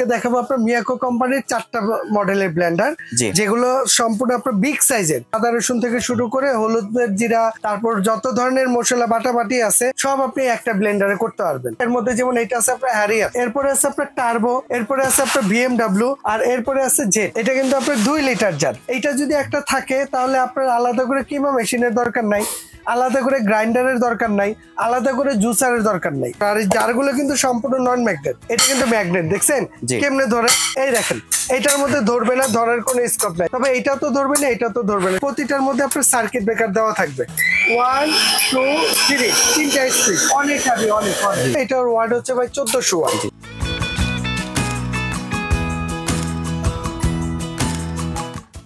আজকে দেখাবো আপনার মিয়াকো কোম্পানির 4টা মডেলের ব্লেন্ডার, যেগুলো সম্পূর্ণ আপনার বিগ সাইজের। আদা রসুন থেকে শুরু করে হলুদের জিরা, তারপর যত ধরনের মশলা বাটাবাটি আছে সব আপনি একটা ব্লেন্ডারে করতে পারবেন। এর মধ্যে যেমন এটা আছে আপনার হ্যারিয়ার, এরপরে আছে আপনার টার্বো, এরপরে আছে আপনার BMW, আর এরপরে আছে জেট। এটা কিন্তু আপনার 2 লিটার জার। এইটা যদি একটা থাকে তাহলে আপনার আলাদা করে কিমা মেশিনের দরকার নাই, আলাদা করে গ্রাইন্ডারের দরকার নাই, আলাদা করে জুসারের দরকার নাই। আর এই জারগুলো কিন্তু সম্পূর্ণ নন ম্যাগনেট। এটা কিন্তু ম্যাগনেট, দেখছেন কেমনে ধরে? এই দেখেন, এটার মধ্যে ধরবে না, ধরার কোনো স্কোপ নাই। তবে এটা তো ধরবে না, এটা তো ধরবে না। প্রতিটার মধ্যে আপনার সার্কিট ব্রেকার দেওয়া থাকবে। 1 2 3 তিনটা স্পিড, অনেক হাবি, অনেক। এটার ওয়াট হচ্ছে ভাই 1400 ওয়াট।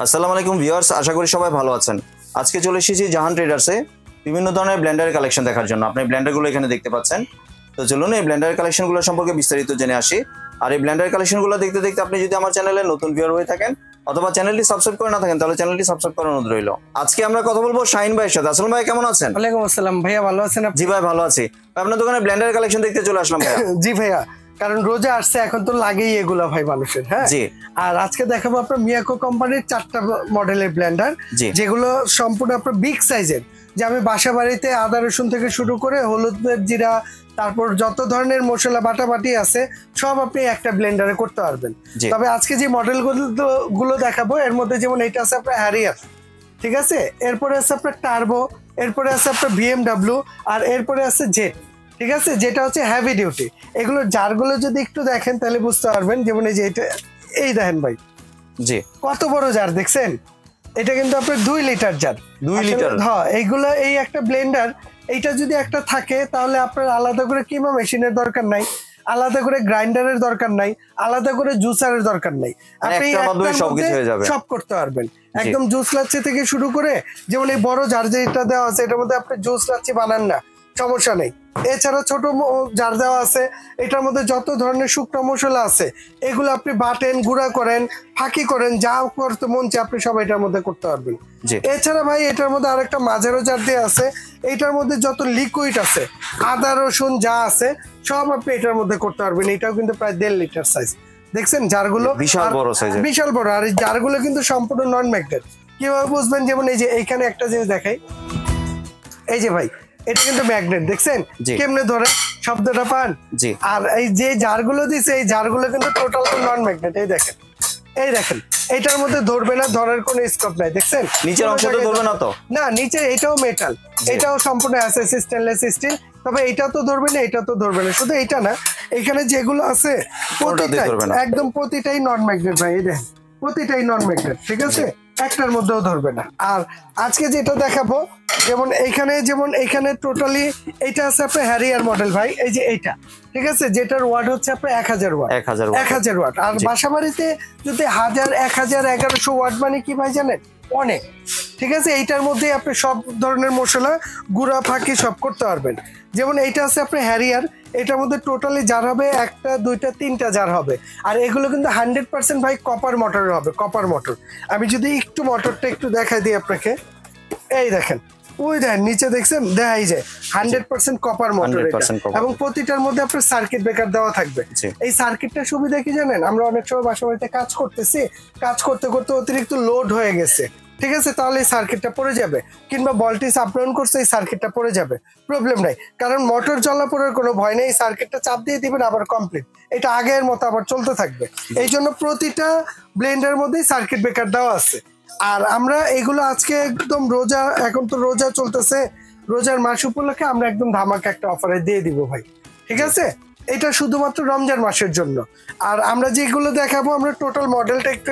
আসসালামু আলাইকুম ভিউয়ার্স, আশা করি সবাই ভালো আছেন। আজকে চলে এসেছি জাহান ট্রেডার্সে বিভিন্ন ধরনের ব্লেন্ডারের কালেকশন দেখার জন্য। আপনি ব্লেন্ডারগুলো এখানে দেখতে পাচ্ছেন। তো চলুন এই ব্লেন্ডারের কালেকশনগুলো সম্পর্কে বিস্তারিত জেনে আসি। আর এই ব্লেন্ডার কালেকশনগুলো দেখতে দেখতে আপনি যদি আমার চ্যানেলে নতুন ভিউয়ার হয়ে থাকেন অথবা চ্যানেলটি সাবস্ক্রাইব করে না থাকেন তাহলে চ্যানেলটি সাবস্ক্রাইব করার অনুরোধ রইল। আজকে আমরা কথা বলবো শাহিন ভাইয়ের সাথে। আসসালামু ভাই, কেমন আছেন? ওয়ালাইকুম আসসালাম ভাইয়া, ভালো আছেন? জি ভাই, ভালো আছি। আপনার দোকানে ব্লেন্ডারের কালেকশন দেখতে চলে আসলাম ভাইয়া। জি ভাইয়া, কারণ রোজা আসছে, এখন তো লাগেই এগুলা ভাই মানুষের। হ্যাঁ জি। আর আজকে দেখাবো আপনার মিয়াকো কোম্পানির 4টা মডেলের ব্লেন্ডার, যেগুলো সম্পূর্ণ আপনার বিগ সাইজের। যে আমি বাসা বাড়িতে আদা রসুন থেকে শুরু করে হলুদের জিরা, তারপর যত ধরনের মশলা বাটাবাটি আছে সব আপনি একটা ব্লেন্ডারে করতে পারবেন। তবে আজকে যে মডেলগুলো দেখাবো এর মধ্যে যেমন এটা আছে আপনার হ্যারিয়ার, ঠিক আছে, এরপরে আছে আপনার টার্বো, এরপরে আছে আপনার BMW, আর এরপরে আছে জেট, ঠিক আছে, যেটা হচ্ছে হেভি ডিউটি। এগুলো জারগুলো যদি একটু দেখেন তাহলে বুঝতে পারবেন। যেমন এই যে এটা, এই দেখেন ভাই, জি কত বড় জার, দেখছেন? এটা কিন্তু আপনার 2 লিটার জার। 2 লিটার? হ্যাঁ, এইগুলো এই একটা ব্লেন্ডার, এইটা যদি একটা থাকে তাহলে আপনার আলাদা করে কিমা মেশিনের দরকার নাই, আলাদা করে গ্রাইন্ডারের দরকার নাই, আলাদা করে জুসারের দরকার নাই। আপনি সব করতে পারবেন। একদম জুস লাচ্ছি থেকে শুরু করে, যেমন এই বড় জার যেটা দেওয়া আছে এটার মধ্যে আপনি জুস লাচ্ছি বানান না, সমস্যা নেই। এছাড়া ছোট জার দেওয়া আছে, এটার মধ্যে যত ধরনের শুকনো মশলা আছে এগুলো আপনি বাটেন, গুঁড়া করেন, ফাঁকি করেন, যা করতে মন চায় আপনি সব এটার মধ্যে করতে পারবেন। এছাড়া ভাই এটার মধ্যে আরেকটা মাঝারো জার দেওয়া আছে, এইটার মধ্যে যত লিকুইড আছে, আদা রসুন যা আছে সব আপনি এটার মধ্যে করতে পারবেন। এটাও কিন্তু প্রায় 1.5 লিটার সাইজ, দেখছেন জারগুলো বিশাল বড় সাইজ, বিশাল বড়। আর এই জারগুলো কিন্তু সম্পূর্ণ নন ম্যাগনেট। কিভাবে বুঝবেন? যেমন এই যে এইখানে একটা জিনিস দেখাই, এই যে ভাই এটা কিন্তু ম্যাগনেট, দেখছেন কেমনে ধরে? শব্দটা পান? আর এই যে জারগুলো দিছে এই জারগুলো কিন্তু টোটাল নন ম্যাগনেট। এই দেখেন, এই দেখেন, এটার মধ্যে ধরবে না, ধরার কোনো স্কোপ নাই, দেখছেন? নিচের অংশটা ধরবে না তো? না, নিচে এটাও মেটাল, এটাও সম্পূর্ণ অ্যাসেস স্টেনলেস স্টিল। তবে এটা তো ধরবে না, এটা তো ধরবে না। শুধু এটা না, এখানে যেগুলো আছে প্রতিটাই একদম প্রতিটাই নন ম্যাগনেট ভাই। এই দেখেন, প্রতিটাই নন ম্যাগনেট, ঠিক আছে? একটার মধ্যেও ধরবে না। আর আজকে যেটা দেখাবো, যেমন এইখানে টোটালি এটা আছে আপনার হ্যারিয়ার মডেল ভাই। এই যে এইটা, ঠিক আছে, যেটার ওয়াট হচ্ছে আপনার 1000 ওয়াট। 1000 ওয়াট। আর বাসা বাড়িতে যদি 1000, 1000, 1100 ওয়াট মানে কি ভাই জানেন? অনেক, ঠিক আছে। এইটার মধ্যে আপনি সব ধরনের মশলা গুঁড়া ফাঁকি সব করতে পারবেন। যেমন এইটা আছে আপনার হ্যারিয়ার, এটার মধ্যে টোটালি জার হবে 1টা 2টা 3টা জার হবে। আর এগুলো কিন্তু 100% ভাই কপার মোটরের হবে, কপার মোটর। আমি যদি একটু মোটরটা একটু দেখাই দিই আপনাকে, এই দেখেন, ওই দেখেন নিচে, দেখছেন? দেখাই যায় 100% কপার মোটর। এবং প্রতিটার মধ্যে আপনার সার্কিট ব্রেকার দেওয়া থাকবে। এই সার্কিটটার সুবিধা কি জানেন? আমরা অনেক সময় বাসা বাড়িতে কাজ করতেছি, কাজ করতে করতে অতিরিক্ত লোড হয়ে গেছে, ঠিক আছে, তাহলে এই সার্কিটটা পড়ে যাবে, কিংবা ভোল্টেজ আপ ডাউন করছে এই সার্কিটটা পড়ে যাবে, প্রবলেম নাই, কারণ মোটর চলাফেরার কোনো ভয় নেই। এই সার্কিটটা চাপ দিয়ে দিবেন, আবার কমপ্লিট, এটা আগের মতো আবার চলতে থাকবে। এই জন্য প্রতিটা ব্লেন্ডারের মধ্যেই সার্কিট ব্রেকার দেওয়া আছে। আর আমরা এগুলো আজকে একদম রোজা, এখন তো রোজা চলতেছে, রোজার মাস উপলক্ষে আমরা একদম ধামাকা একটা অফারে দিয়ে দিব ভাই, ঠিক আছে? এটা শুধুমাত্র রমজান মাসের জন্য। আর আমরা যেগুলো দেখাবো, আমরা টোটাল মডেলটা একটু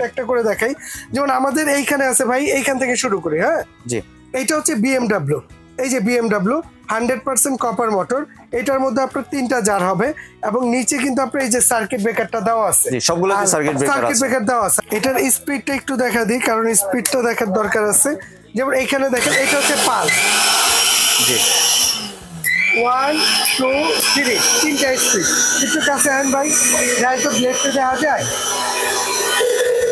একটা করে দেখাই। যেমন আমাদের এইখানে আছে ভাই, এইখান থেকে শুরু করি। হ্যাঁ জি, এইটা হচ্ছে BMW। এই যে BMW 100% কপার মোটর। এটার মধ্যে আপনার 3টা জার হবে এবং নিচে কিন্তু আপনার এই যে সার্কিট ব্রেকারটা দেওয়া আছে, সবগুলোতে সার্কিট ব্রেকার দেওয়া আছে। এটার স্পিডটা একটু দেখা দিই, কারণ স্পিডটা দেখার দরকার আছে। যেমন এইখানে দেখেন, এটা হচ্ছে পালস, জি 1 2 3 তিনটা স্পিড। একটু কাছে আন ভাই, যাই তো ব্লেডটা দেখা যায়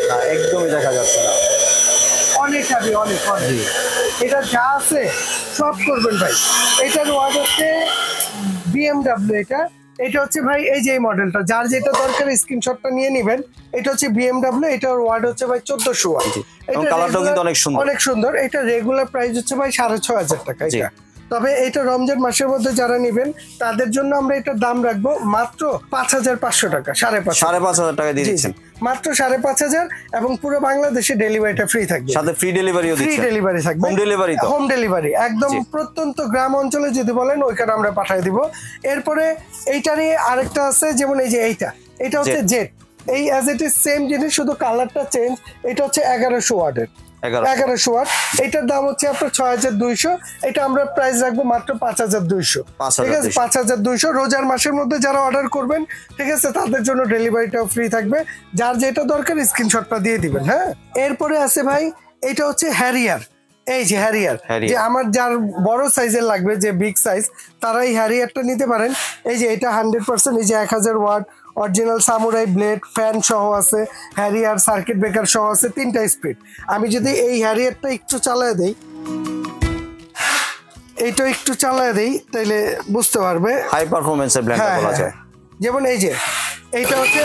না, একদমই দেখা যাচ্ছে না, অনেক হাবি, অনেক হাবি। এটা যা আছে সব করবেন ভাই। এটার ওয়াট হচ্ছে BMW, এটা এটা হচ্ছে ভাই এই যে এই মডেলটা, যার যেটা দরকার স্ক্রিনশটটা নিয়ে নেবেন। এটা হচ্ছে BMW, এটার ওয়াট হচ্ছে ভাই 1400 ওয়াট। এবং কালারটাও কিন্তু অনেক সুন্দর, অনেক সুন্দর। এটা রেগুলার প্রাইস হচ্ছে ভাই 6500 টাকা এটা। তবে এটা রমজান মাসের মধ্যে যারা নেবেন তাদের জন্য আমরা এটার দাম রাখবো মাত্র 5500 টাকা, 5500 টাকা দিয়ে দিচ্ছেন, মাত্র 5500। এবং পুরো বাংলাদেশে ডেলিভারিটা ফ্রি থাকবে, সাথে ফ্রি ডেলিভারিও দিচ্ছেন। ফ্রি ডেলিভারি থাকবে, হোম ডেলিভারি, তো হোম ডেলিভারি একদম প্রত্যন্ত গ্রাম অঞ্চলে যদি বলেন ওইখানে আমরা পাঠিয়ে দিব। এরপরে এইটারই আরেকটা আছে, যেমন এই যে এটা হচ্ছে জেট। এই অ্যাজ ইট ইজ সেম জিনিস, শুধু কালারটা চেঞ্জ। এটা হচ্ছে 1100 ওয়াটের, 1100 ওয়াট। এটার দাম হচ্ছে আপনার 6200। এটা আমরা প্রাইস রাখবো মাত্র 5200, ঠিক আছে? 5200। রোজার মাসের মধ্যে যারা অর্ডার করবেন, ঠিক আছে, তাদের জন্য ডেলিভারিটাও ফ্রি থাকবে। যার যেটা দরকার স্ক্রিনশটটা দিয়ে দিবেন। হ্যাঁ, এরপরে আছে ভাই এটা হচ্ছে হ্যারিয়ার। এই যে হ্যারিয়ার, যে আমার যার বড় সাইজের লাগবে, যে বিগ সাইজ, তারা এই হ্যারিয়ারটা নিতে পারেন। এই যে এটা 100%, এই যে 1000 watt original samurai blade, fan সহ আছে, হ্যারিয়ার সার্কিট ব্রেকার সহ আছে, 3টা স্পিড। আমি যদি এই হ্যারিয়ারটা একটু চালায় দেই, এইটা একটু চালায় দেই, তাইলে বুঝতে পারবে হাই পারফরম্যান্সের ব্লেন্ডার বলা যায়। যেমন এই যে এইটা হচ্ছে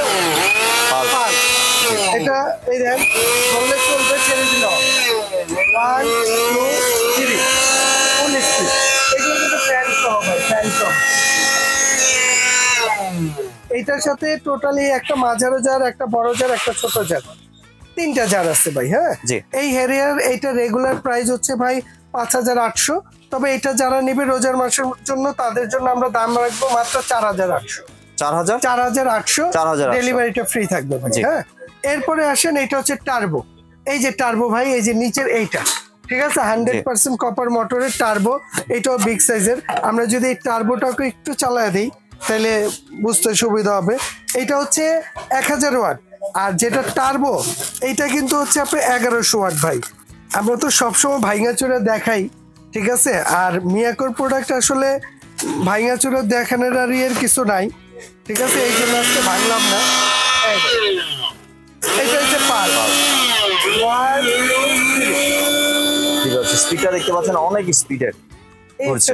এটা, এই দেন বললে চলবে, ছেড়ে দিল 1 2 3 ফুল স্পিড। এগুলো কিন্তু ফ্যান সহ ভাই, ফ্যান সহ। এইটার সাথে টোটালি একটা মাঝারো জার, একটা বড় জার, একটা ছোট জার, 3টা জার আছে ভাই। হ্যাঁ, এই হ্যারিয়ার এইটা রেগুলার প্রাইস হচ্ছে ভাই 5800। তবে এটা যারা নেবে রোজার মাসের জন্য, তাদের জন্য আমরা দাম রাখবো মাত্র 4800, 4800। ডেলিভারিটা ফ্রি থাকবে ভাই। হ্যাঁ, এরপরে আসেন এটা হচ্ছে টার্বো। এই যে টার্বো ভাই, এই যে নিচের এইটা, ঠিক আছে, 100% কপার মোটরের টার্বো। এটাও বিগ সাইজের। আমরা যদি এই টার্বোটাকে একটু চালায় দিই তাহলে বুঝতে সুবিধা হবে। এটা হচ্ছে 1000 ওয়াট, আর যেটা টার্বো এইটা কিন্তু হচ্ছে আপনার 1100 ওয়াট ভাই। আমরা তো সবসময় ভাইঙাচোরা দেখাই, ঠিক আছে, আর মিয়াকোর প্রোডাক্ট আসলে ভাইঙাচোরা দেখানোর আর এর কিছু নাই, ঠিক আছে, এই জন্য আজকে ভাঙলাম না। এটা হচ্ছে পার স্পিডটা দেখতে পাচ্ছেন, অনেক স্পিডের।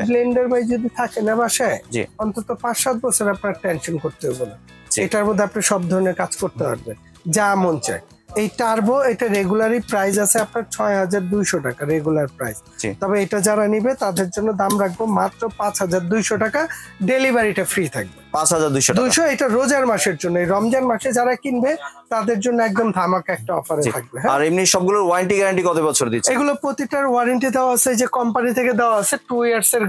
ব্লেন্ডার ভাই যদি থাকে না বাসায়, অন্তত 5-7 বছর আপনার টেনশন করতে হবে না। এটার মধ্যে আপনি সব ধরনের কাজ করতে পারবেন, যা মন চায়। এই টার্বো এটা রেগুলারই প্রাইস আছে আপনার 6200 টাকা রেগুলার প্রাইস। তবে এটা যারা নিবে তাদের জন্য দাম রাখবো মাত্র 5200 টাকা, ডেলিভারিটা ফ্রি থাকবে 5200। এটা রোজার মাসের জন্য, এই রমজান মাসে যারা কিনবে তাদের জন্য একদম ধামাকা একটা অফারে থাকবে। আর এমনি সবগুলোর ওয়ারেন্টি গ্যারান্টি কত বছর দিচ্ছে? এগুলো প্রতিটার ওয়ারেন্টি দেওয়া আছে, যে কোম্পানি থেকে দেওয়া আছে 2 ইয়ার্স এর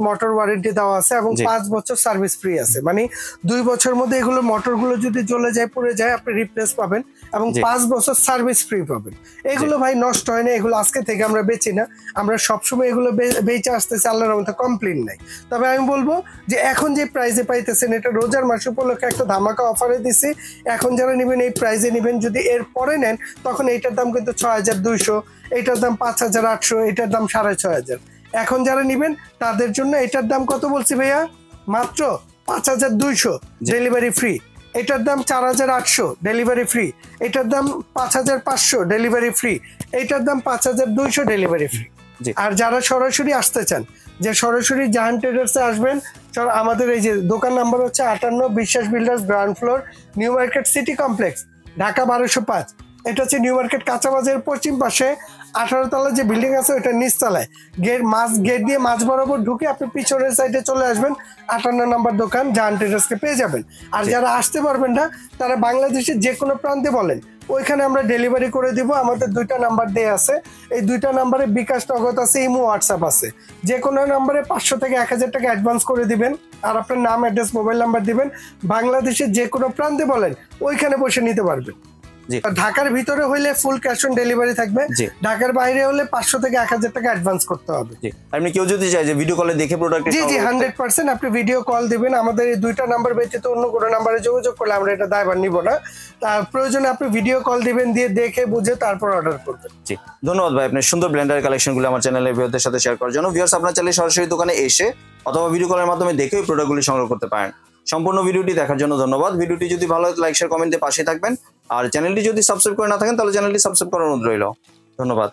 মোটর ওয়ারেন্টি দেওয়া আছে, এবং 5 বছর সার্ভিস ফ্রি আছে। মানে 2 বছরের মধ্যে এগুলো মোটরগুলো যদি জ্বলে যায়, পড়ে যায়, আপনি রিপ্লেস পাবেন, এবং 5 বছর সার্ভিস ফ্রি পাবেন। এগুলো ভাই নষ্ট হয় না, এগুলো আজকে থেকে আমরা বেচি না, আমরা সবসময় এগুলো বেচে আসতেছি, আল্লাহর রহমতে কমপ্লেইন নাই। তবে আমি বলবো যে এখন যে প্রাইসে পাইতেছেন, এটা রোজার মাস উপলক্ষে একটা ধামাকা অফারে দিছি। এখন যারা নেবেন এই প্রাইসে নেবেন, যদি এর পরে নেন তখন এইটার দাম কিন্তু 6200, এইটার দাম 5800, এটার দাম 6500। এখন যারা নেবেন তাদের জন্য এটার দাম কত বলছি ভাইয়া? মাত্র 5200, ডেলিভারি ফ্রি। এটার দাম 4800, ডেলিভারি ফ্রি। এটার দাম 5500, ডেলিভারি ফ্রি। এটার দাম 5200, ডেলিভারি ফ্রি। আর যারা সরাসরি আসতে চান, যে সরাসরি জাহান ট্রেডার্সে আসবেন, আমাদের এই যে দোকান নাম্বার হচ্ছে 58 বিশ্বাস builders, ground floor, new market city complex, Dhaka 1205। এটা হচ্ছে নিউ মার্কেট কাঁচা বাজারের পশ্চিম পাশে 18 তলা যে বিল্ডিং আছে ওইটার নিচতলায়, গেট দিয়ে মাঝ বরাবর ঢুকে আপনি পিছনের সাইডে চলে আসবেন, 58 নম্বর দোকান জাহান ট্রেডার্সকে পেয়ে যাবেন। আর যারা আসতে পারবেন না, তারা বাংলাদেশের যে কোনো প্রান্তে বলেন, ওইখানে আমরা ডেলিভারি করে দিব। আমাদের 2টা নাম্বার দেয়া আছে, এই 2টা নাম্বারে বিকাশ, নগদ আছে, ইমো, হোয়াটসঅ্যাপ আছে। যে কোনো নাম্বারে 500 থেকে 1000 টাকা অ্যাডভান্স করে দিবেন, আর আপনার নাম, অ্যাড্রেস, মোবাইল নাম্বার দিবেন। বাংলাদেশের যে কোনো প্রান্তে বলেন, ওইখানে বসে নিতে পারবেন। ঢাকার ভিতরে হইলে ফুল ক্যাশ অন ডেলিভারি থাকবে, ঢাকার বাইরে হলে 500 থেকে 1000 টাকা অ্যাডভান্স করতে হবে। আপনি কেউ যদি চায় যে ভিডিও কলে দেখে প্রোডাক্ট, জি 100% আপনি ভিডিও কল দিবেন। আমাদের এই 2টা নাম্বার ব্যতীত অন্য কোনো নাম্বারে যোগাযোগ করলে আমরা এটা দায়ভার নিব না। তার প্রয়োজনে আপনি ভিডিও কল দিবেন, দিয়ে দেখে বুঝে তারপর অর্ডার করবেন। জি, ধন্যবাদ ভাই আপনার সুন্দর ব্লেন্ডার কালেকশনগুলো আমার চ্যানেলের ভিউয়ারদের সাথে শেয়ার করার জন্য। ভিউয়ার্স, আপনারা চাইলে সরাসরি দোকানে এসে অথবা ভিডিও কলের মাধ্যমে দেখে এই প্রোডাক্টগুলি সংগ্রহ করতে পারেন। সম্পূর্ণ ভিডিওটি দেখার জন্য ধন্যবাদ। ভিডিওটি যদি ভালো লাগে লাইক, শেয়ার, কমেন্টে পাশে থাকবেন। আর চ্যানেলটি যদি সাবস্ক্রাইব করে না থাকেন তাহলে চ্যানেলটি সাবস্ক্রাইব করার অনুরোধ রইল। ধন্যবাদ।